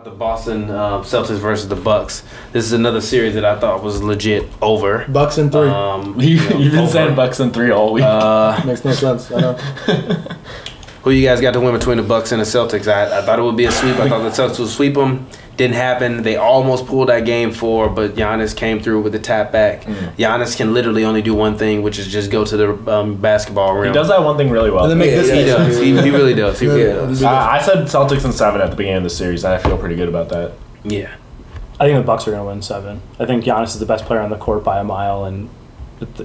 The Boston Celtics versus the Bucks. This is another series that I thought was legit over. Bucks in 3. You've been saying Bucks in 3 all week. Makes no sense. I know. Who you guys got to win between the Bucks and the Celtics? I thought it would be a sweep. I thought the Celtics would sweep them. Didn't happen. They almost pulled that game 4, but Giannis came through with the tap back. Giannis can literally only do one thing, which is just go to the basketball rim. He does that one thing really well. And then He does. He really does. He really does. I said Celtics in 7 at the beginning of the series, and I feel pretty good about that. Yeah. I think the Bucks are going to win 7. I think Giannis is the best player on the court by a mile, and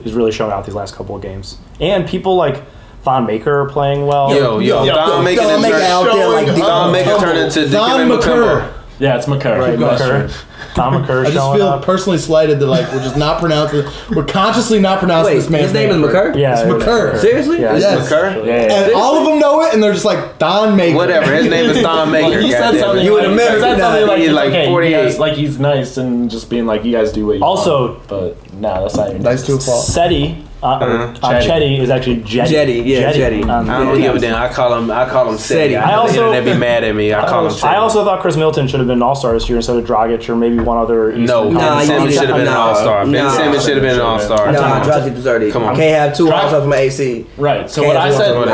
he's really showing out these last couple of games. And people like Thon Maker are playing well. Yo, Thon Maker out there like Thon Maker turned into Thon McCurr. Yeah, it's McCurr. Right, McCurr. Thon McCurr. I just feel personally slighted that like we're just not pronouncing. We're consciously not pronouncing this man's name. His name is McCurr? Yeah, it's McCurr. Seriously? Yeah, Yes. McCurr? Yeah. And all of them know it, and they're just like Thon Maker. Whatever. His name is Thon Maker. Well, he said something. You would like, remember that. He's like okay, 48. Like he's nice and just being like, you guys do what you Also, want. But no, that's not even Nice to a fault. Chetty. Chetty is actually Jetty. Jetty. I don't give a damn. I call him Seti. I also they'd be mad at me. I call him Seti. I also thought Chris Middleton should have been an All-Star this year instead of Dragic or maybe one other. No, Ben Simmons should have been an All-Star. Ben Simmons should have been an All-Star. No, Dragic deserved it. Come on. Can't have 2 All-Stars from AC. Right. So what I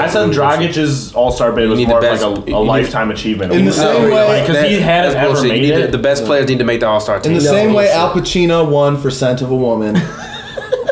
said Dragic's All-Star bid was more of like a lifetime achievement. In the same way, because he hadn't ever made it. The best players need to make the All-Star team. In the same way, Al Pacino won for Scent of a Woman.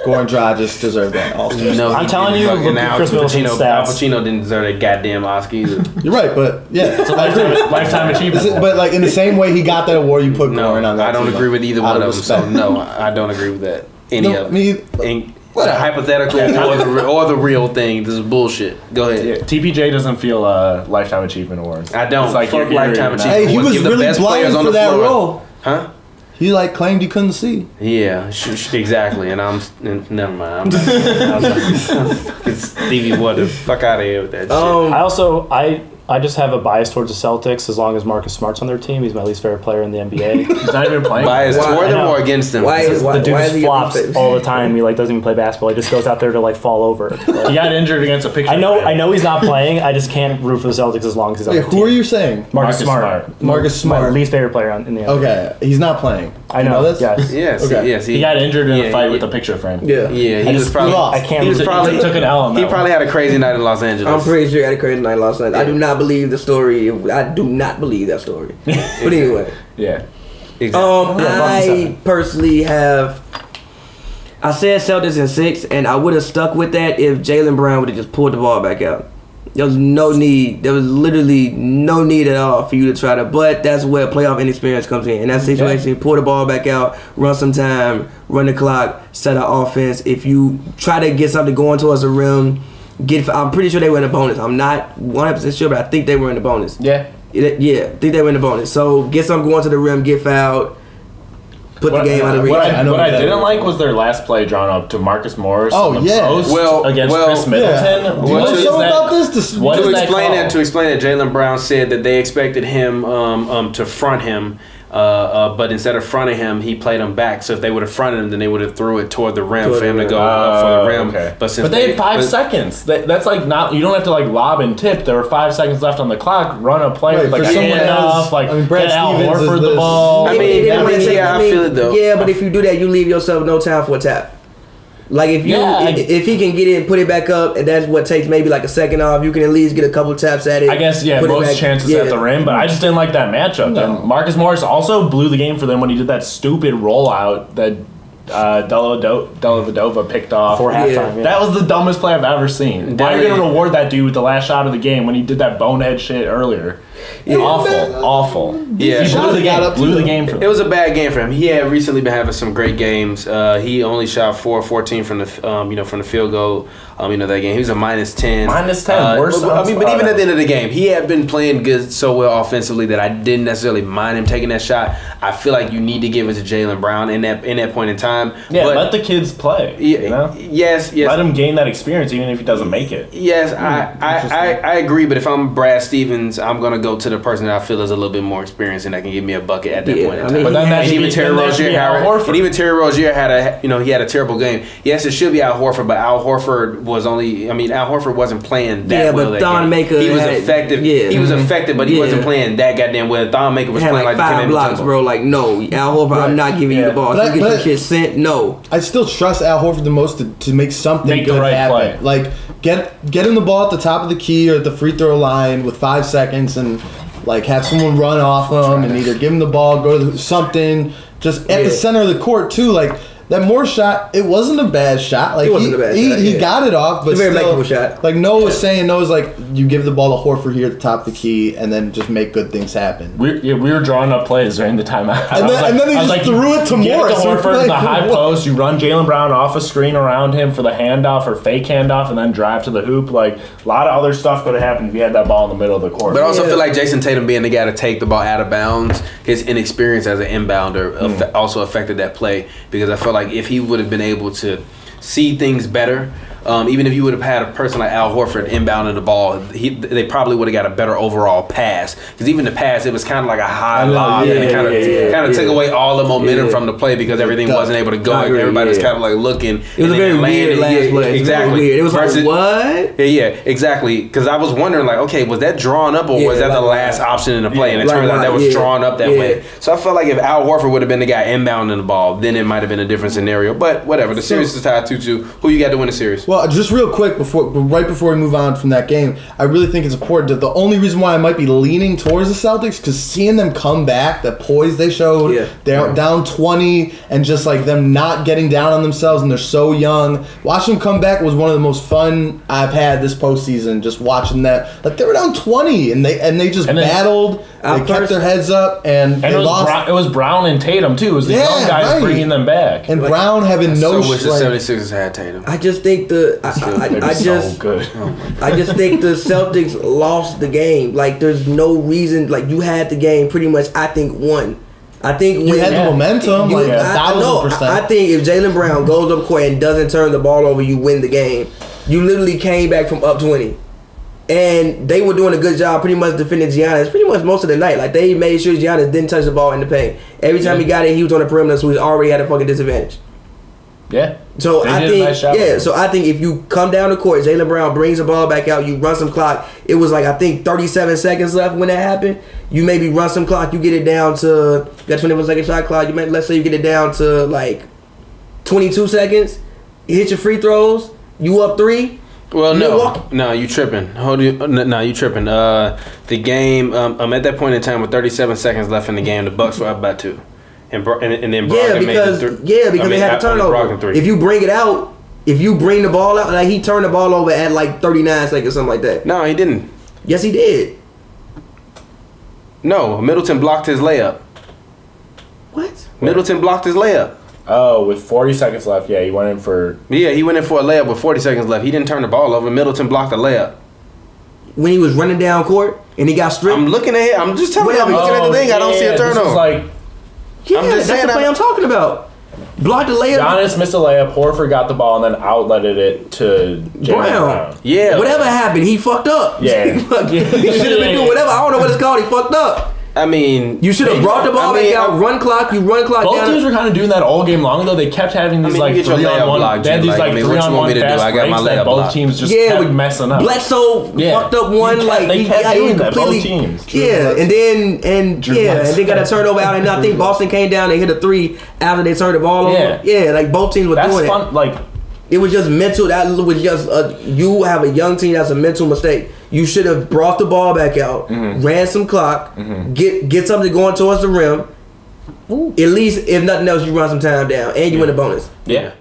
Goran Dragic deserved that All-Star. No, I'm telling you, look at Chris Middleton's stats. Al Pacino didn't deserve that goddamn Oscar either. You're right, but yeah, It's a lifetime achievement. but like in the same way he got that award, you put Goran on that. I don't team, agree with either one of them. So respect. no, I don't agree with that. Any of them. What a hypothetical or the real thing. This is bullshit. Go ahead. Yeah, TPJ doesn't feel lifetime achievement awards. I don't. It's like Fuck lifetime achievement. Hey, he was really blind for that role. Huh? He like claimed he couldn't see. Yeah, exactly. And never mind. I'm Stevie Wonder. Fuck out of here with that shit. I just have a bias towards the Celtics as long as Marcus Smart's on their team. He's my least favorite player in the NBA. He's not even playing. Bias toward them or against them? The dude just flops all the time. He like doesn't even play basketball. He just goes out there to like fall over. Like, he got injured against a picture. I know he's not playing. I just can't root for the Celtics as long as he's on the team. Who are you saying? Marcus Smart. Marcus Smart. My least favorite player in the NBA. Okay, he's not playing. I know this. Yes. Okay. Yes. He got injured in a fight with the picture frame. Yeah. Yeah. He was probably. He took an L on that. He probably had a crazy night in Los Angeles. I'm pretty sure he had a crazy night in Los Angeles. I do not believe the story. I do not believe that story. But anyway. Yeah. Exactly. I personally have. I said Celtics in 6, and I would have stuck with that if Jaylen Brown would have just pulled the ball back out. There was no need. There was literally no need at all for you to try to. But that's where playoff inexperience comes in. In that situation, pull the ball back out, run some time, run the clock, set an offense. If you try to get something going towards the rim, I'm pretty sure they were in the bonus. I'm not 100% sure, but I think they were in the bonus. Yeah. Yeah, I think they were in the bonus. So get something going to the rim, get fouled, put the game out of reach. What I didn't like was their last play drawn up to Marcus Morris Oh, on the post against Chris Middleton. Yeah. Do you know something about this? To explain that, Jaylen Brown said that they expected him to front him. But instead of fronting him, he played him back. So if they would have fronted him, then they would have threw it toward the rim for him to go for the rim. Okay. But they had 5 seconds. That's like not. You don't have to like lob and tip. There were 5 seconds left on the clock. Run a play with like a handoff. Like Brad get Al Stevens Horford the ball. I feel it though. Yeah, but if you do that, you leave yourself no time for a tap. Like if he can get it, put it back up, and that's what takes maybe like a second off, you can at least get a couple taps at it. I guess most chances at the rim, but I just didn't like that matchup. No. And Marcus Morris also blew the game for them when he did that stupid rollout that Dellavedova picked off before halftime. That was the dumbest play I've ever seen. Why are you gonna reward that dude with the last shot of the game when he did that bonehead shit earlier? Yeah, awful. Yeah, he blew the game for them. It was a bad game for him. He had recently been having some great games. He only shot 4-14 from the from the field goal. That game he was a -10. -10. Worse. But even at the end of the game, he had been playing good so well offensively that I didn't necessarily mind him taking that shot. I feel like you need to give it to Jaylen Brown in that point in time. Yeah, let the kids play. Yeah, yes. Let him gain that experience, even if he doesn't make it. Yes, I agree. But if I'm Brad Stevens, I'm gonna go to the person that I feel is a little bit more experienced and that can give me a bucket at that point in time. But then that even Terry Rozier had a terrible game. Yes, it should be Al Horford, but Al Horford was only. I mean, Al Horford wasn't playing that well. Yeah, but Thon Maker, he was effective. Yeah, he was effective, but he wasn't playing that goddamn well. Thon Maker was had playing like 5 blocks, bro. Like, no, Al Horford, I'm not giving you the ball. If you get some shit sent, no. I still trust Al Horford the most to make something good right happen. play. Like get him the ball at the top of the key or at the free throw line with 5 seconds and like have someone run off him and either give him the ball, go to something. Just at the center of the court too, like. That Moore shot, it wasn't a bad shot. Like it wasn't a bad shot. He got it off, but it's a very still, makeable shot. Like Noah was saying, Noah's like, you give the ball to Horford here at the top of the key, and then just make good things happen. We were drawing up plays during the timeout. And then they just threw it to Morris. Give it to Horford in the high post. You run Jaylen Brown off a screen around him for the handoff or fake handoff, and then drive to the hoop. Like a lot of other stuff could have happened if you had that ball in the middle of the court. But I also feel like Jason Tatum being the guy to take the ball out of bounds, his inexperience as an inbounder also affected that play, because I feel like if he would have been able to see things better, even if you would have had a person like Al Horford inbounding the ball, they probably would have got a better overall pass. Because even the pass, it was kind of like a high lob, and it kind of took away all the momentum from the play because everything wasn't able to go. Everybody was kind of like looking. It was a very weird last play. Exactly. It was like, what? Yeah, exactly. Because I was wondering, like, okay, was that drawn up or was that the last option in the play? And it turns out that was drawn up that way. So I felt like if Al Horford would have been the guy inbounding the ball, then it might have been a different scenario. But whatever. The series is tied 2-2. Who you got to win the series? Well, just real quick right before we move on from that game, I really think it's important that the only reason why I might be leaning towards the Celtics, because seeing them come back, the poise they showed, they're down 20 and just like them not getting down on themselves, and they're so young. Watching them come back was one of the most fun I've had this postseason. Just watching that, like they were down 20 and they just battled. They kept their heads up and they lost. It was Brown and Tatum too. It was the young guys bringing them back. And like, Brown having no. I wish the 76ers had Tatum. I just think I just think the Celtics lost the game. Like there's no reason. Like you had the game pretty much. I think won. I think you had the momentum. Like 1,000%. I think if Jaylen Brown goes up court and doesn't turn the ball over, you win the game. You literally came back from up 20. And they were doing a good job pretty much defending Giannis pretty much most of the night. Like, they made sure Giannis didn't touch the ball in the paint. Every time he got it, he was on the perimeter, so he already had a fucking disadvantage. Yeah. So I think if you come down the court, Jaylen Brown brings the ball back out, you run some clock. It was like, I think 37 seconds left when that happened. You maybe run some clock, you get it down to, you got 21 second shot clock, let's say you get it down to like 22 seconds. You hit your free throws, you up 3. Well, no, you tripping. You tripping. The game, at that point in time with 37 seconds left in the game, the Bucks were up by 2, and then Brogdon because they had a turnover. If you bring it out, if you bring the ball out, like he turned the ball over at like 39 seconds, something like that. No, he didn't. Yes, he did. No, Middleton blocked his layup. What? Middleton blocked his layup. Oh, with 40 seconds left, he went in for... Yeah, he went in for a layup with 40 seconds left. He didn't turn the ball over. Middleton blocked the layup. When he was running down court and he got stripped? I'm looking at it. I'm just telling you, I'm looking at the thing. I don't see a turnover. That's the play I'm talking about. Blocked the layup. Giannis missed a layup. Horford got the ball and then outletted it to Brown. Yeah. Whatever happened, he fucked up. Yeah. He should have been doing whatever. I don't know what it's called. He fucked up. I mean, you should have brought the ball back out, run clock. You run clock both down. Both teams were kind of doing that all game long, though. They kept having these 3-on-1. They had these 3-on-1 fast breaks that both teams just kept messing up. Bledsoe fucked up one. They kept doing that, both teams. Yeah, and then got a turnover out, and I think Boston came down and hit a 3 after they turned the ball over. Yeah, like both teams were doing it. That's fun. Like, it was just mental. That was just you have a young team. That's a mental mistake. You should have brought the ball back out, ran some clock, get something going towards the rim. At least, if nothing else, you run some time down, and you win a bonus. Yeah.